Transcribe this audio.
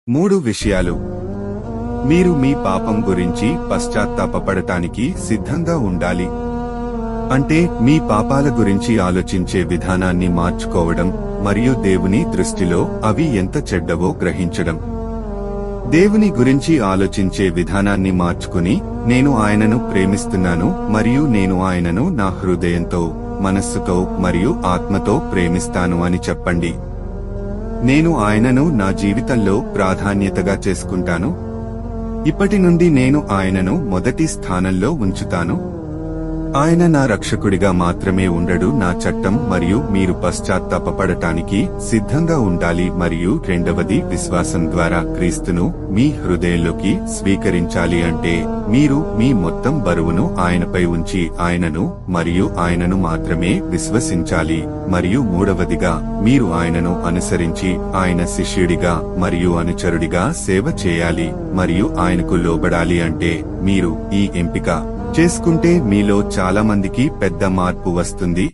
3 విషయాలు. మీరు మీ పాపం గురించి పశ్చాత్తాపపడటానికి సిద్ధంగా ఉండాలి. అంటే మీ పాపాల గురించి ఆలోచించే విధానాన్ని మార్చుకోవడం మరియు దేవుని దృష్టిలో అవి ఎంత చెడ్డవో గ్రహించడం. దేవుని గురించి ఆలోచించే విధానాన్ని మార్చుకుని, నేను ఆయనను ప్రేమిస్తున్నాను మరియు నేను ఆయనను నా హృదయంతో, మనస్సుతో మరియు ఆత్మతో ప్రేమిస్తాను అని చెప్పండి. నేను ఆయనను నా జీవితంలో ప్రాధాన్యతగా చేసుకుంటాను. ఇప్పటి నుండి నేను ఆయనను మొదటి స్థానంలో ఉంచుతాను. ఆయన నా రక్షకుడిగా మాత్రమే ఉండడు, నా చట్టం. మరియు మీరు పశ్చాత్తాపపడటానికి సిద్ధంగా ఉండాలి. మరియు రెండవది, విశ్వాసం ద్వారా క్రీస్తును మీ హృదయంలోకి స్వీకరించాలి. అంటే మీరు మీ మొత్తం బరువును ఆయనపై ఉంచి ఆయనను మరియు ఆయనను మాత్రమే విశ్వసించాలి. మరియు మూడవదిగా, మీరు ఆయనను అనుసరించి ఆయన శిష్యుడిగా మరియు అనుచరుడిగా సేవ చేయాలి మరియు ఆయనకు లోబడాలి. అంటే మీరు ఈ ఎంపిక చేసుకుంటే మీలో చాలా మందికి పెద్ద మార్పు వస్తుంది.